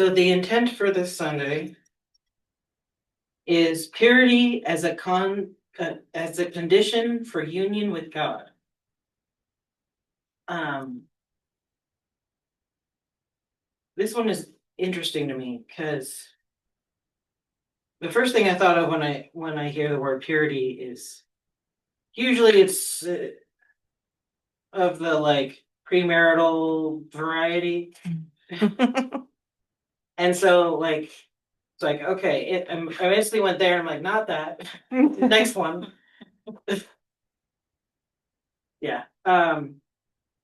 So the intent for this Sunday is purity as as a condition for union with God. Um, this one is interesting to me because the first thing I thought of when I hear the word purity is usually it's of the like premarital variety, and so like it's like okay, I basically went there. And I'm like, not that. Next one, yeah.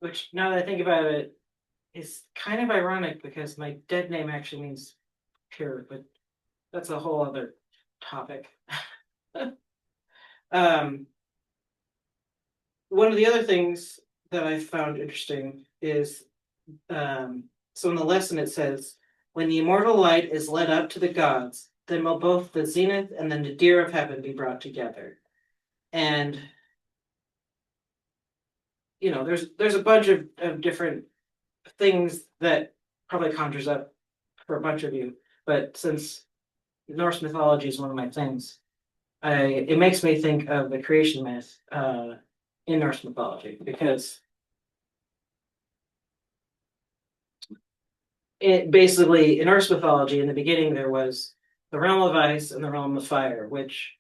Which now that I think about it, is kind of ironic because my dead name actually means pure, but that's a whole other topic. um, One of the other things that I found interesting is so in the lesson it says, when the immortal light is led up to the gods, then will both the zenith and the nadir of heaven be brought together. And there's a bunch of different things that probably conjures up for a bunch of you, but since Norse mythology is one of my things, it makes me think of the creation myth in Norse mythology because it basically in Norse mythology in the beginning there was the realm of ice and the realm of fire, which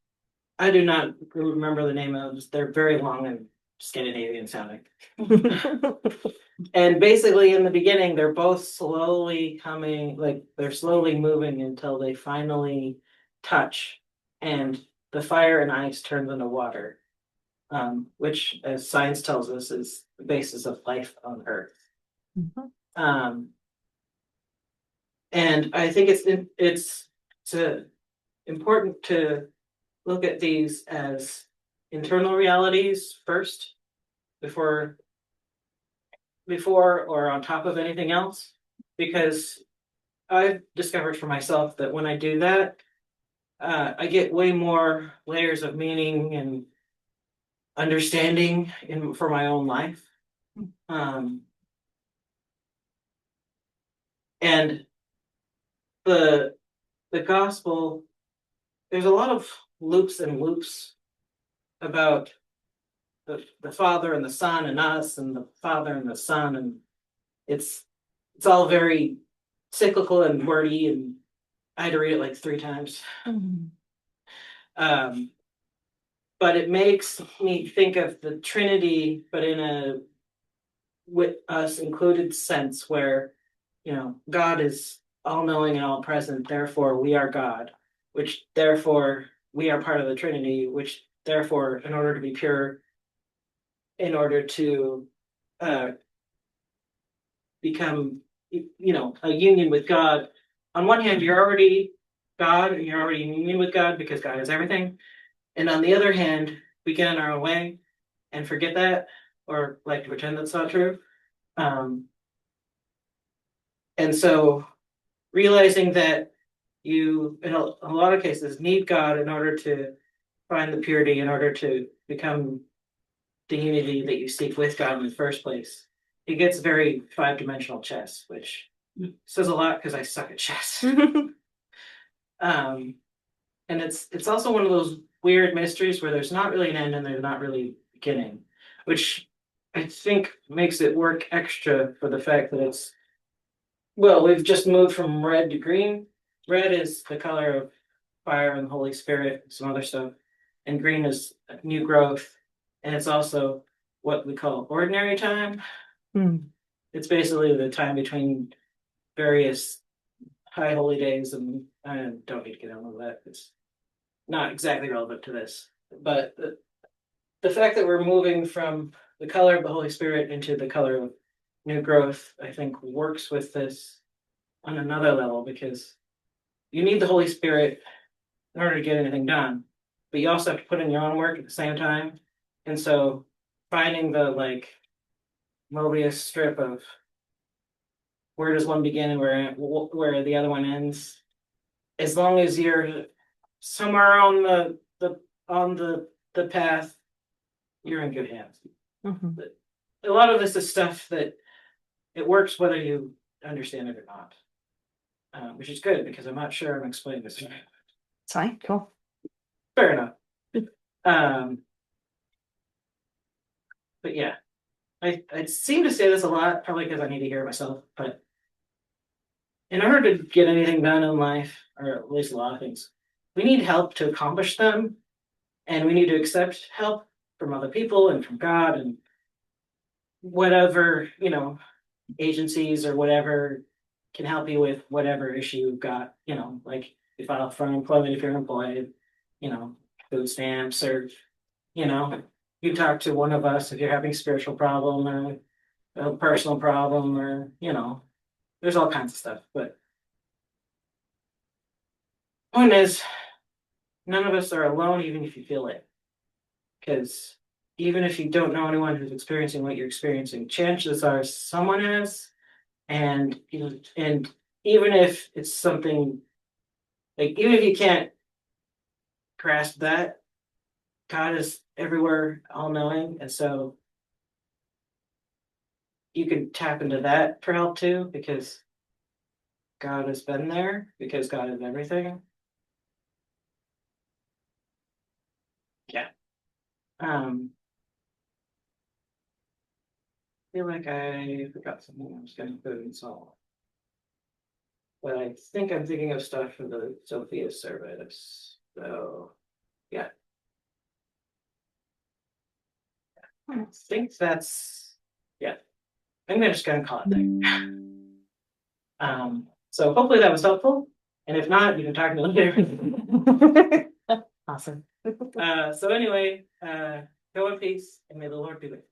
I do not remember the name of. They're very long and Scandinavian sounding. And basically in the beginning they're both slowly coming, like they're slowly moving until they finally touch and the fire and ice turns into water, which as science tells us is the basis of life on Earth. Mm-hmm. And I think it's important to look at these as internal realities first before or on top of anything else, because I've discovered for myself that when I do that, I get way more layers of meaning and understanding for my own life. Um, and the the gospel, there's a lot of loops and loops about the Father and the Son and us and the Father and the Son, and it's all very cyclical and wordy, and I had to read it like 3 times. Mm-hmm. But it makes me think of the Trinity, but in a with us included sense where, God is all knowing and all present, therefore we are God, which therefore we are part of the Trinity, which therefore, in order to be pure, in order to uh, become, a union with God, on one hand, you're already God and you're already in union with God because God is everything. And on the other hand, we get in our own way and forget that or like to pretend that's not true. Um, and so realizing that you, in a lot of cases, need God in order to find the purity, in order to become the unity that you seek with God in the first place. It gets very 5-dimensional chess, which says a lot because I suck at chess. And it's also one of those weird mysteries where there's not really an end and there's not really a beginning, which I think makes it work extra for the fact that we've just moved from red to green. Red is the color of fire and the Holy Spirit, and some other stuff, and green is new growth, and it's also what we call ordinary time. It's basically the time between various high holy days, and I don't need to get into that. It's not exactly relevant to this, but the fact that we're moving from the color of the Holy Spirit into the color of new growth, I think works with this on another level because you need the Holy Spirit in order to get anything done, but you also have to put in your own work at the same time. And so finding the like Mobius strip of where does one begin and where the other one ends, as long as you're somewhere on the path, you're in good hands. Mm-hmm. But a lot of this is stuff that it works whether you understand it or not. which is good because I'm not sure I'm explaining this right. It's fine, cool. Fair enough. Um, but yeah, I seem to say this a lot, probably because I need to hear it myself. But in order to get anything done in life, or at least a lot of things, we need help to accomplish them, and we need to accept help from other people and from God and whatever, agencies or whatever can help you with whatever issue you've got, like you file for unemployment if you're employed, you know, food stamps, or, you know, you talk to one of us if you're having a spiritual problem or a personal problem, or, there's all kinds of stuff. But point is, none of us are alone, even if you feel it. Because even if you don't know anyone who's experiencing what you're experiencing, chances are someone is. And and even if it's something like, even if you can't grasp that, God is everywhere, all knowing, and so you can tap into that for help too, because God has been there, because God is everything. Yeah. I feel like I forgot something I was going to put in song, but I think I'm thinking of stuff for the Sophia service. So yeah, I think that's yeah. I'm just gonna call it there. So hopefully that was helpful. And if not, you can talk to me later. Awesome. So anyway, go in peace and may the Lord be with you.